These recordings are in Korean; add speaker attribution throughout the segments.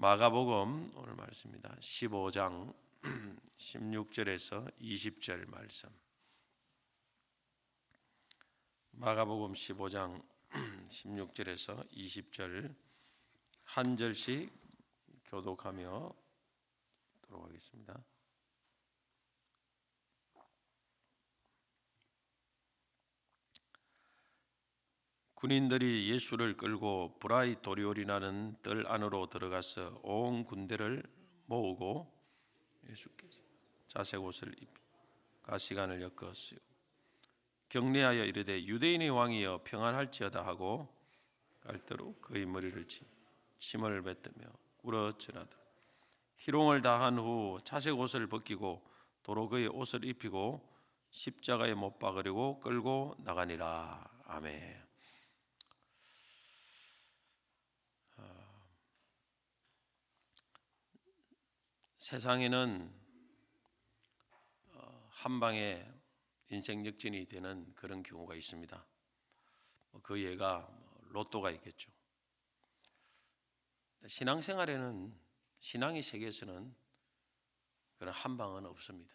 Speaker 1: 마가복음 오늘 말씀입니다. 15장 16절에서 20절 말씀. 마가복음 15장 16절에서 20절 한 절씩 교독하며 듣도록 하겠습니다. 군인들이 예수를 끌고 브라이토리올이라는 뜰 안으로 들어가서 온 군대를 모으고 예수께서 자색 옷을 입고 가시관을 엮었어요. 격려하여 이르되 유대인의 왕이여 평안할지어다 하고 갈대로 그의 머리를 침을 뱉으며 울어절하다. 희롱을 다한 후 자색 옷을 벗기고 도로 그의 옷을 입히고 십자가에 못 박으려고 끌고 나가니라. 아멘. 세상에는 한 방에 인생 역전이 되는 그런 경우가 있습니다. 그 예가 로또가 있겠죠. 신앙생활에는 신앙의 세계에서는 그런 한 방은 없습니다.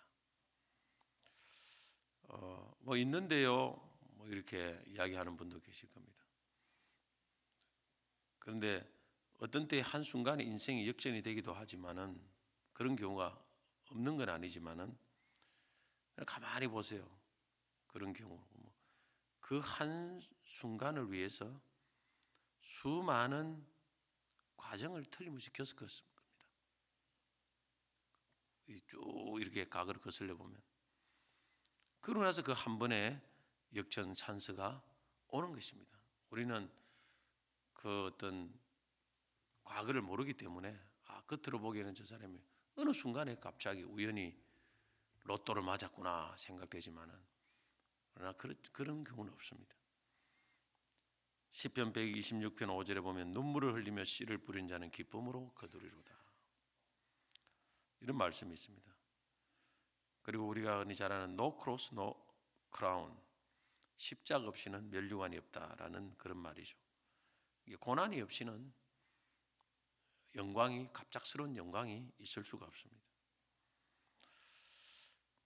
Speaker 1: 있는데요, 이렇게 이야기하는 분도 계실 겁니다. 그런데 어떤 때 한 순간에 인생이 역전이 되기도 하지만은 그런 경우가 없는 건 아니지만은 가만히 보세요. 그런 경우 그 한 순간을 위해서 수많은 과정을 틀림없이 겪었을 겁니다. 쭉 이렇게 과거를 거슬려 보면 그러고 나서 그 한 번의 역전 찬스가 오는 것입니다. 우리는 그 어떤 과거를 모르기 때문에 겉으로 보기에는 저 사람이 어느 순간에 갑자기 우연히 로또를 맞았구나 생각되지만은 그러나 그런 경우는 없습니다. 시편 126편 5절에 보면 눈물을 흘리며 씨를 뿌린 자는 기쁨으로 거두리로다. 이런 말씀이 있습니다. 그리고 우리가 흔히 잘 아는 No cross, no crown, 십자가 없이는 면류관이 없다라는 그런 말이죠. 고난이 없이는 갑작스러운 영광이 있을 수가 없습니다.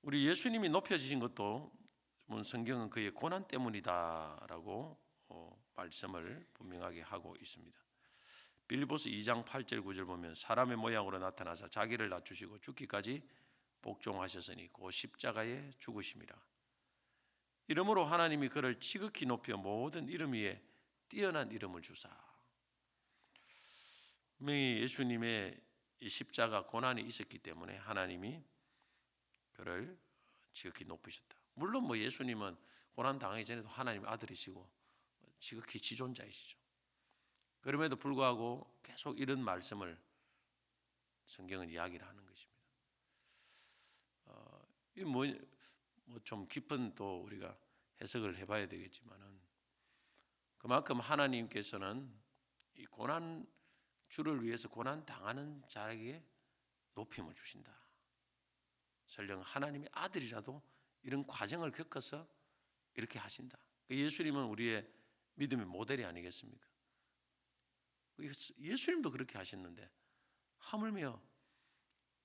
Speaker 1: 우리 예수님이 높여지신 것도 성경은 그의 고난 때문이다라고 말씀을 분명하게 하고 있습니다. 빌립보서 2장 8절 9절 보면 사람의 모양으로 나타나사 자기를 낮추시고 죽기까지 복종하셨으니 그 십자가에 죽으심이라. 이러므로 하나님이 그를 지극히 높여 모든 이름 위에 뛰어난 이름을 주사. 분명히 예수님의 이 십자가 고난이 있었기 때문에 하나님이 그를 지극히 높이셨다. 물론 예수님은 고난 당하기 전에도 하나님의 아들이시고 지극히 지존자이시죠. 그럼에도 불구하고 계속 이런 말씀을 성경은 이야기를 하는 것입니다. 좀 깊은 또 우리가 해석을 해봐야 되겠지만은 그만큼 하나님께서는 이 고난 주를 위해서 고난 당하는 자에게 높임을 주신다. 설령 하나님의 아들이라도 이런 과정을 겪어서 이렇게 하신다. 예수님은 우리의 믿음의 모델이 아니겠습니까? 예수님도 그렇게 하셨는데 하물며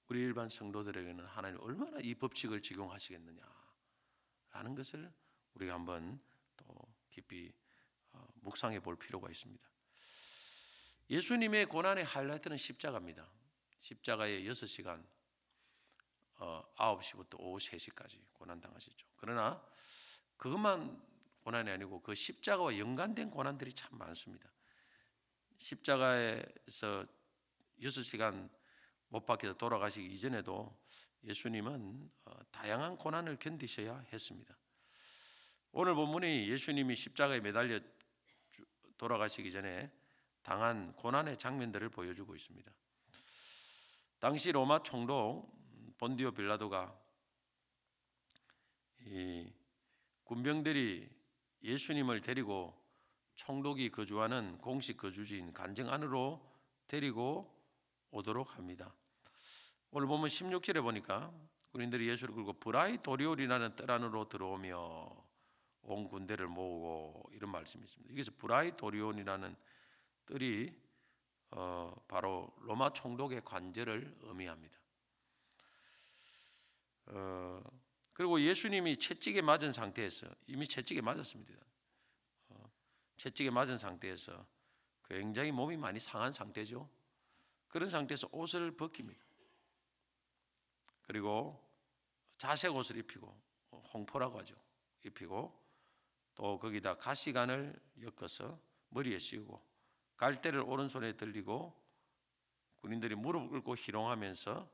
Speaker 1: 우리 일반 성도들에게는 하나님 얼마나 이 법칙을 적용하시겠느냐라는 것을 우리가 한번 또 깊이 묵상해 볼 필요가 있습니다. 예수님의 고난의 하이라이트는 십자가입니다. 십자가에 6시간 9시부터 오후 3시까지 고난당하셨죠. 그러나 그것만 고난이 아니고 그 십자가와 연관된 고난들이 참 많습니다. 십자가에서 6시간 못 박혀서 돌아가시기 이전에도 예수님은 다양한 고난을 견디셔야 했습니다. 오늘 본문이 예수님이 십자가에 매달려 돌아가시기 전에 당한 고난의 장면들을 보여주고 있습니다. 당시 로마 총독 본디오 빌라도가 이 군병들이 예수님을 데리고 총독이 거주하는 공식 거주지인 관정 안으로 데리고 오도록 합니다. 오늘 보면 16절에 보니까 군인들이 예수를 끌고 브라이토리올이라는 뜰 안으로 들어오며 온 군대를 모으고 이런 말씀이 있습니다. 여기서 브라이토리온이라는 뜰이 바로 바로 로마 총독의 관절을 의미합니다. 그리고 예수님이 채찍에 맞은 상태에서 이미 채찍에 맞았습니다. 채찍에 맞은 상태에서 굉장히 몸이 많이 상한 상태죠. 그런 상태에서 옷을 벗깁니다. 그리고 자색 옷을 입히고 홍포라고 하죠. 입히고 또 거기다 가시관을 엮어서 머리에 씌우고 갈대를 오른손에 들리고 군인들이 무릎을 꿇고 희롱하면서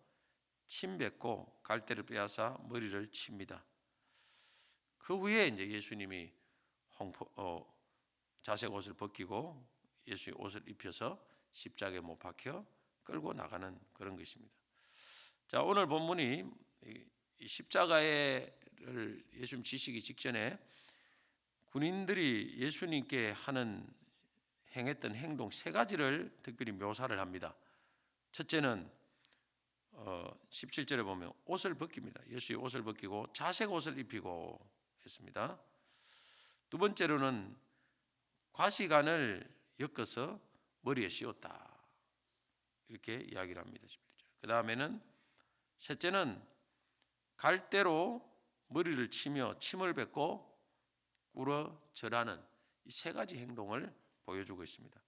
Speaker 1: 침 뱉고 갈대를 빼앗아 머리를 칩니다. 그 후에 이제 예수님이 자색 옷을 벗기고 예수의 옷을 입혀서 십자가에 못 박혀 끌고 나가는 그런 것입니다. 자, 오늘 본문이 이 십자가를 예수님 지시기 직전에 군인들이 예수님께 행했던 행동 세 가지를 특별히 묘사를 합니다. 첫째는 17절에 보면 옷을 벗깁니다. 예수의 옷을 벗기고 자색 옷을 입히고 했습니다. 두 번째로는 과시관을 엮어서 머리에 씌웠다. 이렇게 이야기를 합니다. 11절. 그 다음에는 셋째는 갈대로 머리를 치며 침을 뱉고 꿇어 절하는 이 세 가지 행동을 보여주고 있습니다.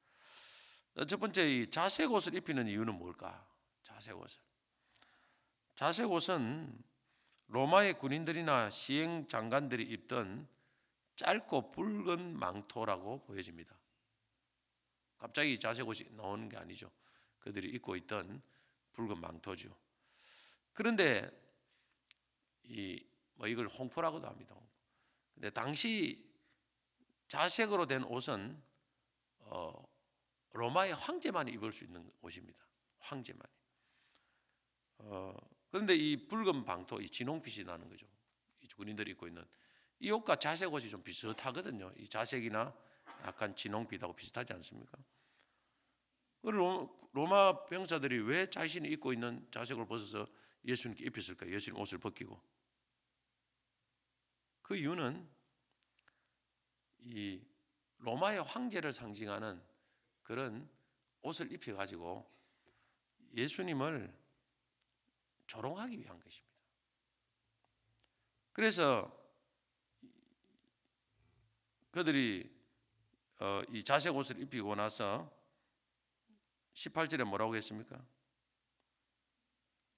Speaker 1: 첫 번째, 이 자색 옷을 입히는 이유는 뭘까? 자색 옷은 로마의 군인들이나 시행 장관들이 입던 짧고 붉은 망토라고 보여집니다. 갑자기 자색 옷이 나오는 게 아니죠. 그들이 입고 있던 붉은 망토죠. 그런데 이걸 홍포라고도 합니다. 근데 당시 자색으로 된 옷은 로마의 황제만이 입을 수 있는 옷입니다. 황제만이. 그런데 이 붉은 방토, 이 진홍빛이 나는 거죠. 이 군인들이 입고 있는 이 옷과 자색 옷이 좀 비슷하거든요. 이 자색이나 약간 진홍빛하고 비슷하지 않습니까? 로마 병사들이 왜 자신이 입고 있는 자색을 벗어서 예수님께 입혔을까요? 예수님 옷을 벗기고. 그 이유는 이 로마의 황제를 상징하는 그런 옷을 입혀가지고 예수님을 조롱하기 위한 것입니다. 그래서 그들이 이 자색 옷을 입히고 나서 18절에 뭐라고 했습니까?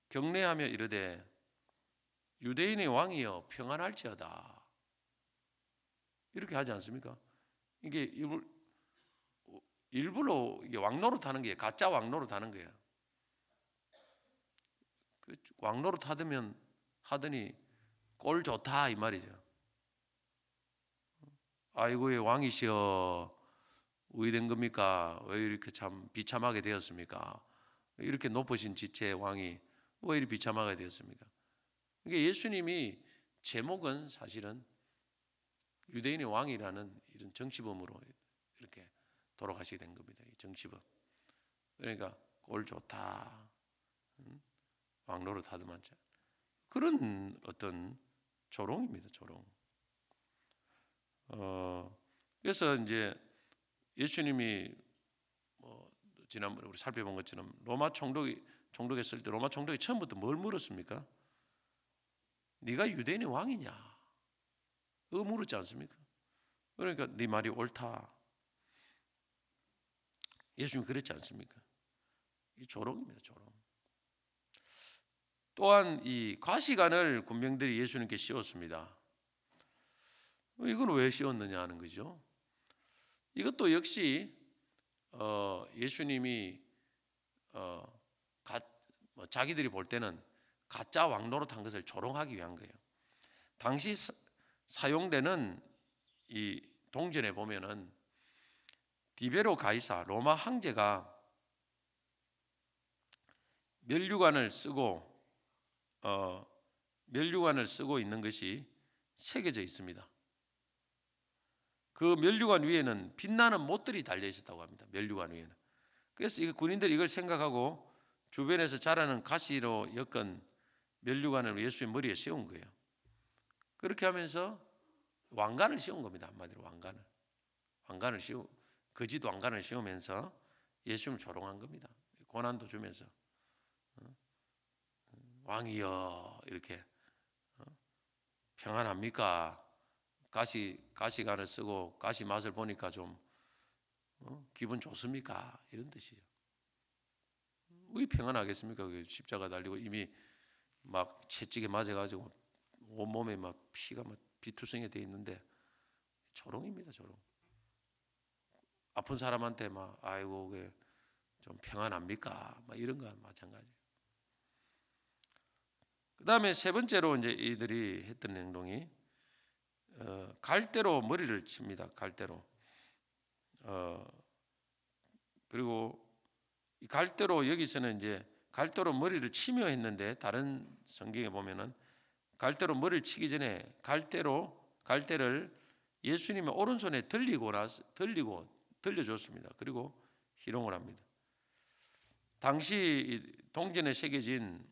Speaker 1: 경례하며 이르되 유대인의 왕이여 평안할지어다. 이렇게 하지 않습니까? 이게 일부러 이게 왕노릇하는 게 가짜 왕노릇하는 거예요. 왕노릇 하더니 꼴 좋다 이 말이죠. 아이고의 왕이시여 의된 겁니까? 왜 이렇게 참 비참하게 되었습니까? 이렇게 높으신 지체의 왕이 왜 이렇게 비참하게 되었습니까? 이게 예수님이 제목은 사실은 유대인의 왕이라는 이런 정치범으로 이렇게 돌아가시게 된 겁니다. 이 정치범. 그러니까 꼴 좋다. 왕노릇 하더만 그런 어떤 조롱입니다. 조롱. 그래서 이제 예수님이 지난번에 우리 살펴본 것처럼 로마 총독했을 때 로마 총독이 처음부터 뭘 물었습니까? 네가 유대인의 왕이냐? 물었지 않습니까? 그러니까 네 말이 옳다. 예수님 그랬지 않습니까? 이 조롱입니다. 조롱. 또한 이 과시관을 군병들이 예수님께 씌웠습니다. 이건 왜 씌웠느냐 하는 거죠. 이것도 역시 예수님이 자기들이 볼 때는 가짜 왕노릇한 것을 조롱하기 위한 거예요. 당시 사용되는 이 동전에 보면은 디베로 가이사 로마 황제가 면류관을 쓰고 있는 것이 새겨져 있습니다. 그 면류관 위에는 빛나는 못들이 달려 있었다고 합니다. 면류관 위에는. 그래서 군인들이 이걸 생각하고 주변에서 자라는 가시로 엮은 면류관을 예수의 머리에 씌운 거예요. 그렇게 하면서 왕관을 씌운 겁니다. 한마디로 거짓 왕관을 씌우면서 예수님을 조롱한 겁니다. 고난도 주면서 왕이여 이렇게 평안합니까? 가시관을 쓰고 가시 맛을 보니까 좀 기분 좋습니까? 이런 뜻이에요. 왜 평안하겠습니까? 십자가 달리고 이미 막 채찍에 맞아가지고 온몸에 막 피가 막 비투성이 돼 있는데 조롱입니다, 조롱. 아픈 사람한테 막 아이고 그게 좀 평안합니까? 막 이런 거 마찬가지. 그 다음에 세 번째로 이제 이들이 했던 행동이 갈대로 머리를 칩니다. 갈대로. 그리고 이 갈대로 여기서는 이제 갈대로 머리를 치며 했는데 다른 성경에 보면은 갈대로 머리를 치기 전에 갈대를 예수님의 오른손에 들려줬습니다. 그리고 희롱을 합니다. 당시 동전에 새겨진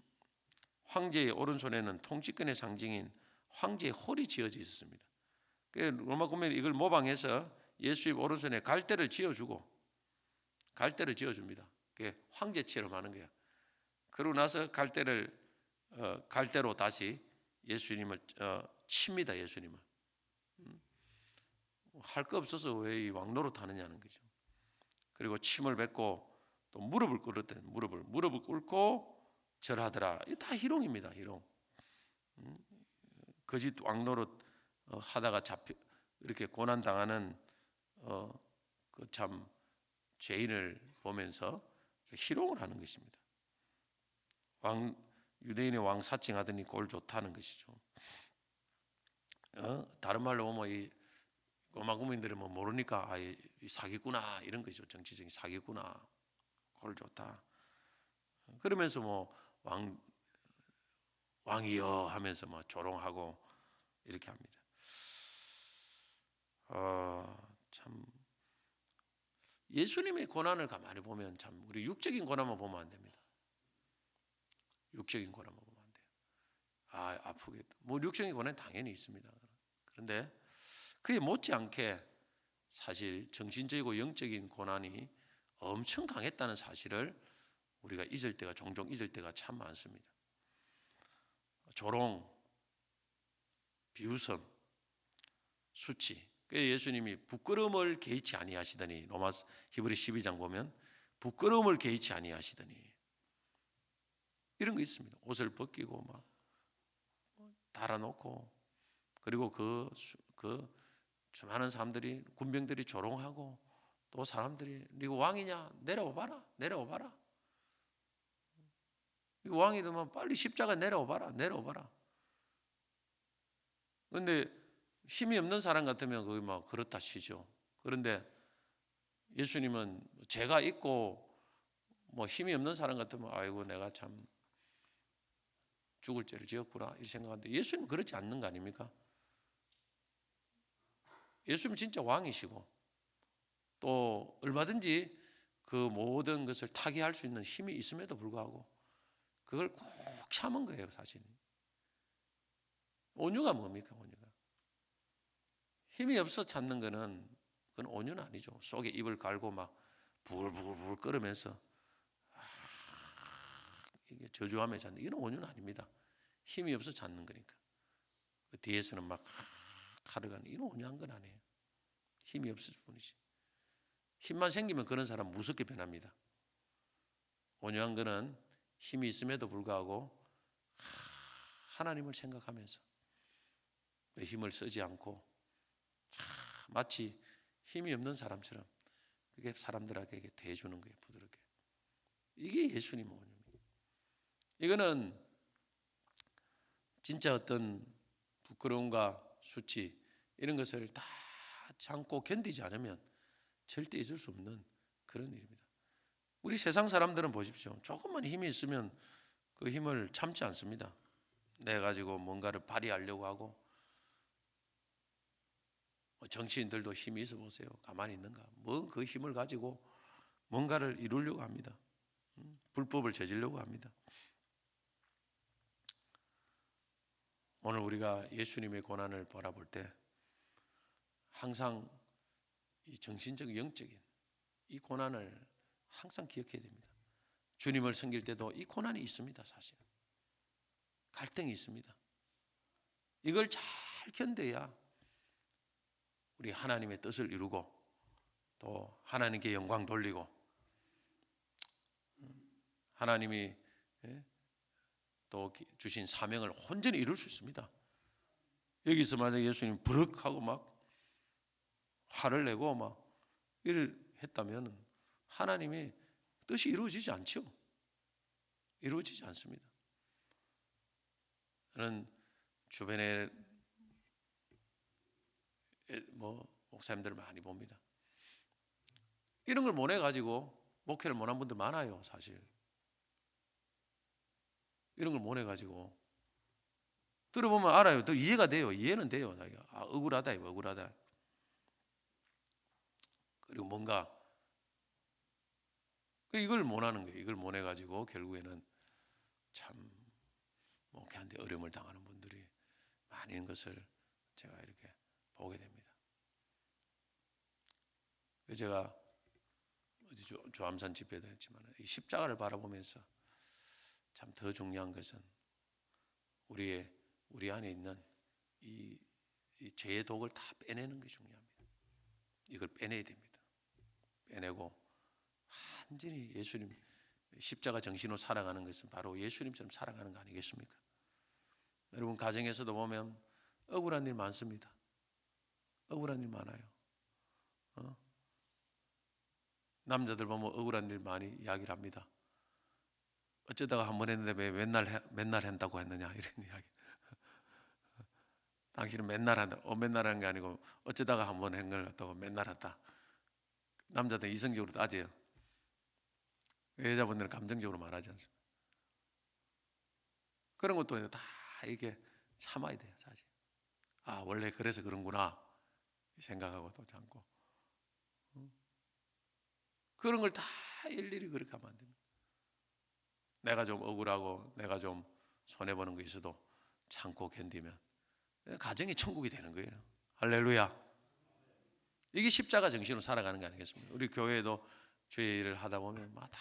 Speaker 1: 황제의 오른손에는 통치권의 상징인 황제의 홀이 지어져 있었습니다. 로마 군민이 이걸 모방해서 예수님 오른손에 갈대를 지어줍니다. 그게 황제처럼 하는 거야. 그러고 나서 갈대로 다시 예수님을 칩니다. 예수님을. 할 거 없어서 왜 이 왕노릇 하느냐는 거죠. 그리고 침을 뱉고 또 무릎을 꿇었대. 무릎을 꿇고 절하더라. 이게 다 희롱입니다. 희롱. 거짓 왕노릇 하다가 이렇게 고난 당하는 그 참 죄인을 보면서 희롱을 하는 것입니다. 유대인의 왕 사칭하더니 꼴 좋다는 것이죠. 다른 말로 보면 이 로마 국민들은 뭐 모르니까 이 사기구나 이런 것이죠. 정치적인 사기구나. 꼴 좋다. 그러면서 뭐 왕이여 하면서 뭐 조롱하고 이렇게 합니다. 참 예수님의 고난을 가만히 보면 참 우리 육적인 고난만 보면 안 됩니다. 육적인 고난만 보면 안 돼요. 아프겠다. 뭐 육적인 고난 당연히 있습니다. 그런데 그에 못지않게 사실 정신적이고 영적인 고난이 엄청 강했다는 사실을 우리가 종종 잊을 때가 참 많습니다. 조롱, 비웃음, 수치. 예수님이 부끄러움을 개의치 아니하시더니 히브리 12장 보면 부끄러움을 개의치 아니하시더니 이런 거 있습니다. 옷을 벗기고 막 달아놓고 그리고 그 많은 사람들이 군병들이 조롱하고 또 사람들이 이거 왕이냐 내려오봐라. 이거 왕이더만 빨리 십자가 내려오봐라. 그런데 힘이 없는 사람 같으면 거기 막 그렇다 치죠. 그런데 예수님은 죄가 있고 뭐 힘이 없는 사람 같으면 아이고 내가 참 죽을 죄를 지었구나 이 생각하는데 예수님은 그렇지 않는 거 아닙니까? 예수님은 진짜 왕이시고 또 얼마든지 그 모든 것을 타개할 수 있는 힘이 있음에도 불구하고 그걸 꼭 참은 거예요, 사실. 온유가 뭡니까, 온유가? 힘이 없어 참는 거는 그건 온유는 아니죠. 속에 입을 갈고 막 부글부글 끓으면서 이게 저주하며 찾는 이건 온유는 아닙니다. 힘이 없어 찾는 거니까. 그 뒤에서는 막 칼을 가는 이건 온유한 건 아니에요. 힘이 없을 뿐이지. 힘만 생기면 그런 사람 무섭게 변합니다. 온유한 거는 힘이 있음에도 불구하고 하나님을 생각하면서 힘을 쓰지 않고 마치 힘이 없는 사람처럼 그게 사람들에게 대해주는 거예요. 부드럽게. 이게 예수님의 온유입니다. 이거는 진짜 어떤 부끄러움과 수치 이런 것을 다 참고 견디지 않으면 절대 있을 수 없는 그런 일입니다. 우리 세상 사람들은 보십시오. 조금만 힘이 있으면 그 힘을 참지 않습니다. 내 가지고 뭔가를 발휘하려고 하고 정치인들도 힘이 있어 보세요. 가만히 있는가? 뭐 그 힘을 가지고 뭔가를 이루려고 합니다. 불법을 저지르려고 합니다. 오늘 우리가 예수님의 고난을 바라볼 때 항상 이 정신적 영적인 이 고난을 항상 기억해야 됩니다. 주님을 섬길 때도 이 고난이 있습니다. 사실 갈등이 있습니다. 이걸 잘 견뎌야 우리 하나님의 뜻을 이루고 또 하나님께 영광 돌리고 하나님이 또 주신 사명을 온전히 이룰 수 있습니다. 여기서 만약 예수님 버럭하고 막 화를 내고 막 이를 했다면 하나님의 뜻이 이루어지지 않죠. 이루어지지 않습니다. 저는 주변에 목사님들을 많이 봅니다. 이런 걸 못 해가지고 목회를 못한 분들 많아요. 사실 이런 걸 못 해가지고 들어보면 알아요. 더 이해가 돼요. 이해는 돼요. 아, 억울하다 이거 억울하다. 그리고 뭔가 이걸 못 하는 거예요. 이걸 못 해가지고 결국에는 참 목회하는데 어려움을 당하는 분들이 많이 있는 것을 제가 이렇게 보게 됩니다. 제가 어디 조암산 집회도 했지만 이 십자가를 바라보면서 참 더 중요한 것은 우리 안에 있는 이 죄의 독을 다 빼내는 게 중요합니다. 이걸 빼내야 됩니다. 빼내고 완전히 예수님 십자가 정신으로 살아가는 것은 바로 예수님처럼 살아가는 거 아니겠습니까? 여러분 가정에서도 보면 억울한 일 많습니다. 억울한 일 많아요. 남자들 보면 억울한 일 많이 이야기를 합니다. 어쩌다가 한 번 했는데 왜 맨날 한다고 했느냐 이런 이야기. 당신은 맨날 한다. 맨날 하는 게 아니고 어쩌다가 한 번 한 걸 갖다고 맨날 한다. 남자들 이성적으로 따져요. 여자분들은 감정적으로 말하지 않습니다. 그런 것도 다 이게 참아야 돼요, 사실. 아, 원래 그래서 그런구나 생각하고 또 참고. 그런 걸 다 일일이 그렇게 하면 안 됩니다. 내가 좀 억울하고 내가 좀 손해보는 거 있어도 참고 견디면 가정이 천국이 되는 거예요. 할렐루야. 이게 십자가 정신으로 살아가는 게 아니겠습니까? 우리 교회도 죄를 하다 보면 다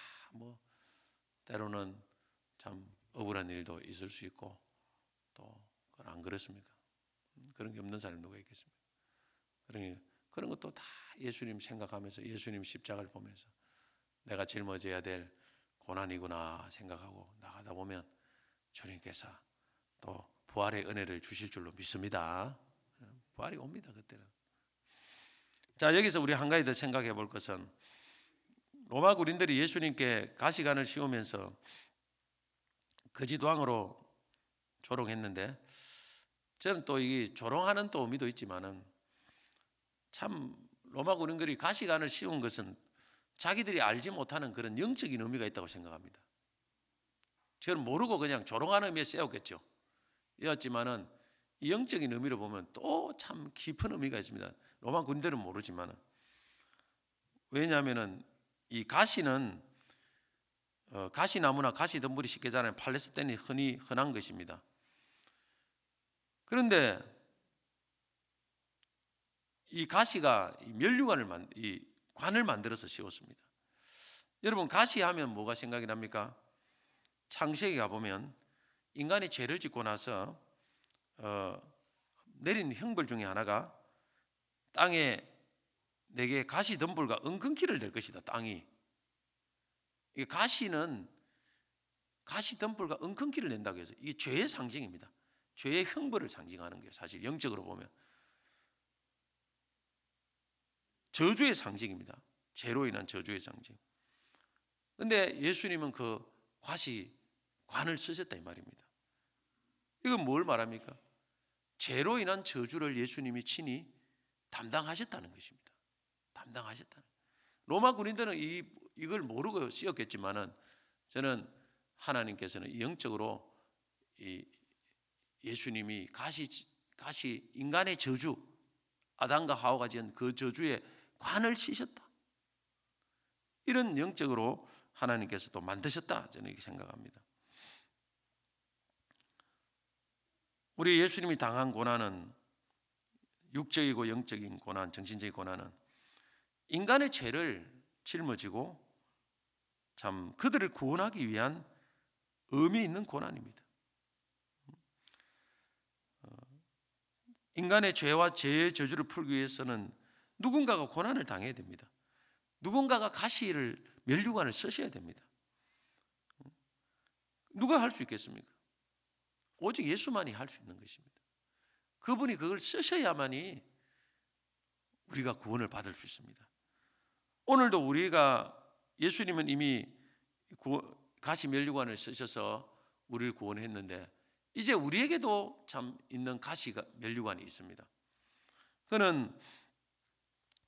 Speaker 1: 때로는 참 억울한 일도 있을 수 있고 또 안 그렇습니까? 그런 게 없는 사람이 누가 있겠습니까? 그런 것도 다 예수님 생각하면서 예수님 십자가를 보면서 내가 짊어져야 될 고난이구나 생각하고 나가다 보면 주님께서 또 부활의 은혜를 주실 줄로 믿습니다. 부활이 옵니다. 그때는. 자, 여기서 우리 한 가지 더 생각해 볼 것은 로마 군인들이 예수님께 가시관을 씌우면서 거짓왕으로 조롱했는데 저는 또 이 조롱하는 또 의미도 있지만은 참 로마 군인들이 가시관을 씌운 것은 자기들이 알지 못하는 그런 영적인 의미가 있다고 생각합니다. 저는 모르고 그냥 조롱하는 의미에 세웠겠죠. 이었지만은 이 영적인 의미로 보면 또 참 깊은 의미가 있습니다. 로마 군인들은 모르지만은 왜냐하면은 이 가시는 가시나무나 가시덤불이 쉽게 자라는 팔레스타인이 흔한 것입니다. 그런데 이 가시가 이 관을 만들어서 씌웠습니다. 여러분 가시하면 뭐가 생각이 납니까? 창세기 가보면 인간이 죄를 짓고 나서 내린 형벌 중에 하나가 땅에 내게 가시덤불과 은근키를 낼 것이다. 땅이. 이 가시는 가시덤불과 은근키를 낸다고 해서 이게 죄의 상징입니다. 죄의 형벌을 상징하는 거예요. 사실 영적으로 보면 저주의 상징입니다. 죄로 인한 저주의 상징. 그런데 예수님은 그 관을 쓰셨다 이 말입니다. 이건 뭘 말합니까? 죄로 인한 저주를 예수님이 친히 담당하셨다는 것입니다. 담당하셨다는. 로마 군인들은 이걸 모르고 쓰였겠지만은 저는 하나님께서는 영적으로 이 예수님이 가시 인간의 저주, 아담과 하와가 지은 그 저주에 관을 씌셨다. 이런 영적으로 하나님께서 또 만드셨다. 저는 이렇게 생각합니다. 우리 예수님이 당한 고난은 육적이고 영적인 고난, 정신적인 고난은 인간의 죄를 짊어지고 참 그들을 구원하기 위한 의미 있는 고난입니다. 인간의 죄와 죄의 저주를 풀기 위해서는 누군가가 고난을 당해야 됩니다. 누군가가 가시를 면류관을 쓰셔야 됩니다. 누가 할 수 있겠습니까? 오직 예수만이 할 수 있는 것입니다. 그분이 그걸 쓰셔야만이 우리가 구원을 받을 수 있습니다. 오늘도 우리가 예수님은 이미 가시 면류관을 쓰셔서 우리를 구원했는데 이제 우리에게도 참 있는 가시 면류관이 있습니다. 그는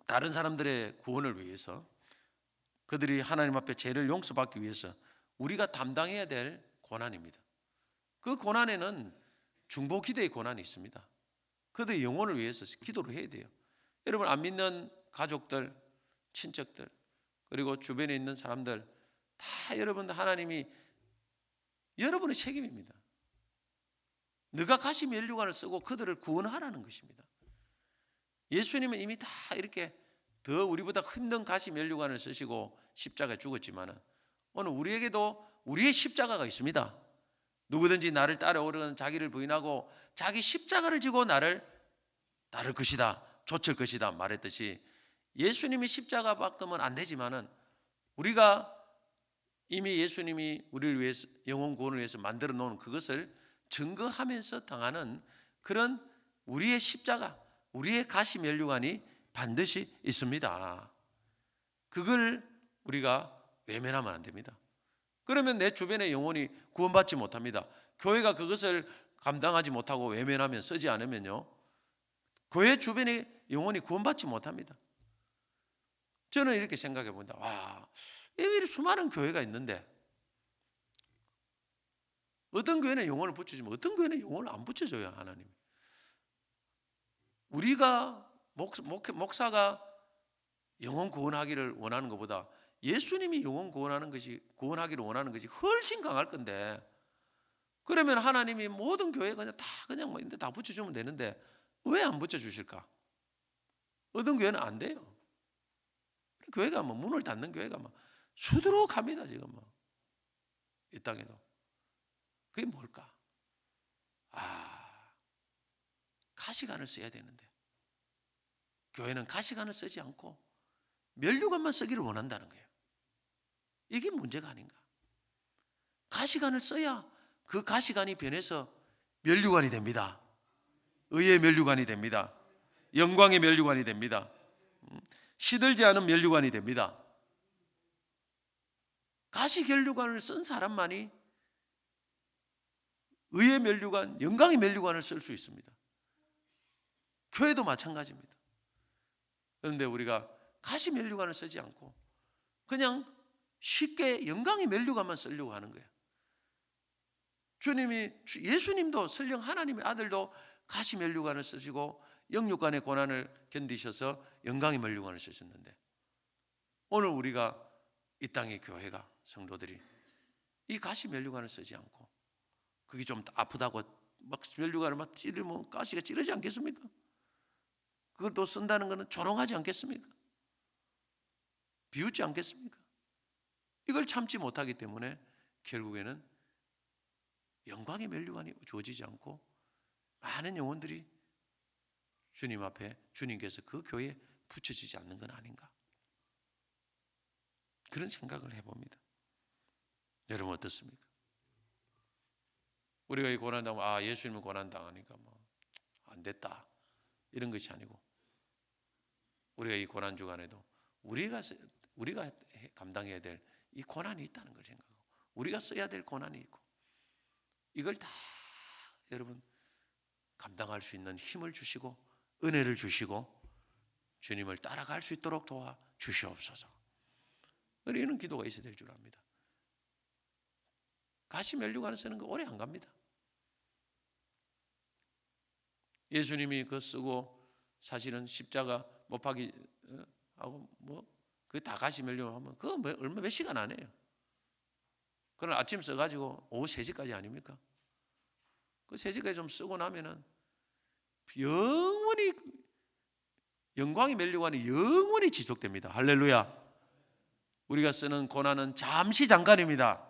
Speaker 1: 다른 사람들의 구원을 위해서, 그들이 하나님 앞에 죄를 용서받기 위해서 우리가 담당해야 될 고난입니다. 그 고난에는 중보 기도의 고난이 있습니다. 그들의 영혼을 위해서 기도를 해야 돼요. 여러분, 안 믿는 가족들, 친척들, 그리고 주변에 있는 사람들 다 여러분, 하나님이 여러분의 책임입니다. 너가 가시 면류관을 쓰고 그들을 구원하라는 것입니다. 예수님은 이미 다 이렇게 더 우리보다 힘든 가시 면류관을 쓰시고 십자가에 죽었지만 오늘 우리에게도 우리의 십자가가 있습니다. 누구든지 나를 따라오려는 자기를 부인하고 자기 십자가를 지고 나를 따를 것이다, 좇을 것이다 말했듯이 예수님이 십자가 바꾸면 안 되지만은 우리가 이미 예수님이 우리를 위해서 영혼 구원을 위해서 만들어 놓은 그것을 증거하면서 당하는 그런 우리의 십자가, 우리의 가시 면류관이 반드시 있습니다. 그걸 우리가 외면하면 안 됩니다. 그러면 내 주변의 영혼이 구원받지 못합니다. 교회가 그것을 감당하지 못하고 외면하면, 쓰지 않으면요, 교회 주변의 영혼이 구원받지 못합니다. 저는 이렇게 생각해 봅니다. 와, 왜 수많은 교회가 있는데 어떤 교회는 영혼을 붙여주면 어떤 교회는 영혼을 안 붙여줘요. 하나님, 우리가 목사가 영혼 구원하기를 원하는 것보다 예수님이 영혼 구원하기를 원하는 것이 훨씬 강할 건데, 그러면 하나님이 모든 교회 그냥 다 붙여주면 되는데 왜 안 붙여주실까? 어떤 교회는 안 돼요. 교회가 문을 닫는 교회가 수두룩합니다. 지금 이 땅에도. 그게 뭘까? 가시관을 써야 되는데 교회는 가시관을 쓰지 않고 면류관만 쓰기를 원한다는 거예요. 이게 문제가 아닌가? 가시관을 써야 그 가시관이 변해서 면류관이 됩니다. 의의 면류관이 됩니다. 영광의 면류관이 됩니다. 시들지 않은 면류관이 됩니다. 가시 면류관을 쓴 사람만이 의의 면류관, 영광의 면류관을 쓸 수 있습니다. 교회도 마찬가지입니다. 그런데 우리가 가시 면류관을 쓰지 않고 그냥 쉽게 영광의 면류관만 쓰려고 하는 거예요. 예수님도 설령 하나님의 아들도 가시 면류관을 쓰시고 영육간의 고난을 견디셔서 영광의 면류관을 쓰셨는데, 오늘 우리가 이 땅의 교회가, 성도들이 이 가시 면류관을 쓰지 않고 그게 좀 아프다고 면류관을 찌르면 가시가 찌르지 않겠습니까? 그걸 또 쓴다는 것은 조롱하지 않겠습니까? 비웃지 않겠습니까? 이걸 참지 못하기 때문에 결국에는 영광의 면류관이 주어지지 않고 많은 영혼들이 주님 앞에, 주님께서 그 교회에 붙여지지 않는 건 아닌가, 그런 생각을 해봅니다. 여러분 어떻습니까? 우리가 이 고난당하면 예수님은 고난당하니까 안 됐다, 이런 것이 아니고 우리가 이 고난 주간에도 우리가 감당해야 될 이 고난이 있다는 걸 생각하고 우리가 써야 될 고난이 있고 이걸 다 여러분 감당할 수 있는 힘을 주시고 은혜를 주시고 주님을 따라갈 수 있도록 도와 주시옵소서. 이런 기도가 있어야 될 줄 압니다. 가시 면류관 쓰는 거 오래 안 갑니다. 예수님이 그거 쓰고 사실은 십자가 못 박이 하고 그 다 가시 면류관 하면 그거 얼마 몇 시간 안 해요. 그걸 아침 써가지고 오후 3시까지 아닙니까? 그 3시까지 좀 쓰고 나면은 영원히 영광의 면류관이 영원히 지속됩니다. 할렐루야. 우리가 쓰는 고난은 잠시 잠깐입니다.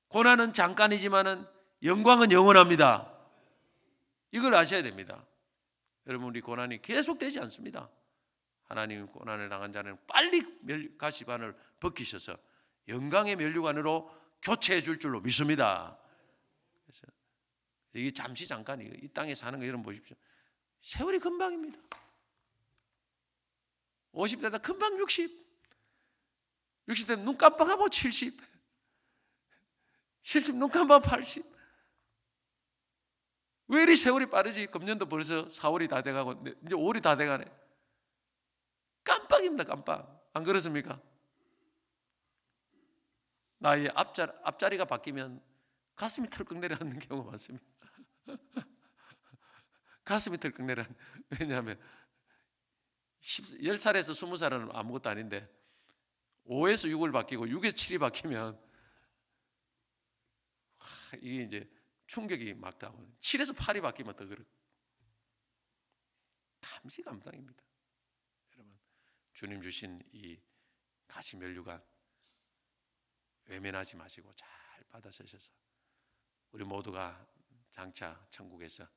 Speaker 1: 고난은 잠깐이지만은 영광은 영원합니다. 이걸 아셔야 됩니다. 여러분, 우리 고난이 계속되지 않습니다. 하나님 고난을 당한 자는 빨리 가시관을 벗기셔서 영광의 면류관으로 교체해 줄 줄로 믿습니다. 그래서 이게 잠시 잠깐이에요. 이 땅에 사는 거 여러분 보십시오. 세월이 금방입니다. 50대다 금방 60, 60대 눈 깜빡하면 70, 70 눈 깜빡하면 80. 왜 이리 세월이 빠르지? 금년도 벌써 4월이 다 돼가고 이제 5월이 다 돼가네. 깜빡입니다. 깜빡. 안 그렇습니까? 나의 앞자리가 바뀌면 가슴이 털컥 내려앉는 경우가 많습니다. 가슴이 털컥 내려앉는. 왜냐하면 10살에서 20살은 아무것도 아닌데 5에서 6을 바뀌고 6에서 7이 바뀌면 이게 이제 충격이 막 나오고 7에서 8이 바뀌면 더 그렇고 감시감당입니다. 여러분, 주님 주신 이 가시면류관 외면하지 마시고 잘 받아쓰셔서 우리 모두가 장차 천국에서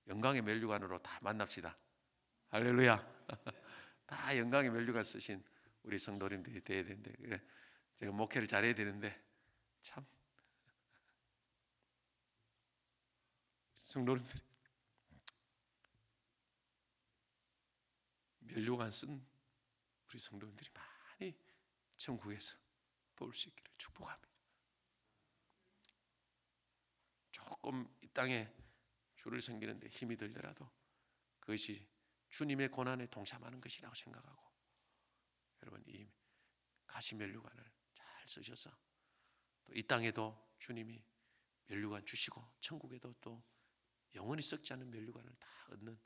Speaker 1: 영광의 면류관으로 다 만납시다. 할렐루야. 다 영광의 면류관 쓰신 우리 성도님들이 돼야 되는데, 그래 제가 목회를 잘해야 되는데 참 성도님들이 면류관 쓴 우리 성도님들이 많이 천국에서 볼 수 있기를 축복합니다. 조금 이 땅에 주를 섬기는데 힘이 들더라도 그것이 주님의 고난에 동참하는 것이라고 생각하고, 여러분 이 가시면류관을 잘 쓰셔서 또 이 땅에도 주님이 면류관 주시고 천국에도 또 영원히 썩지 않은 면류관을 다 얻는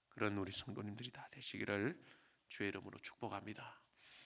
Speaker 1: 그런 우리 성도님들이 다 되시기를 주의 이름으로 축복합니다.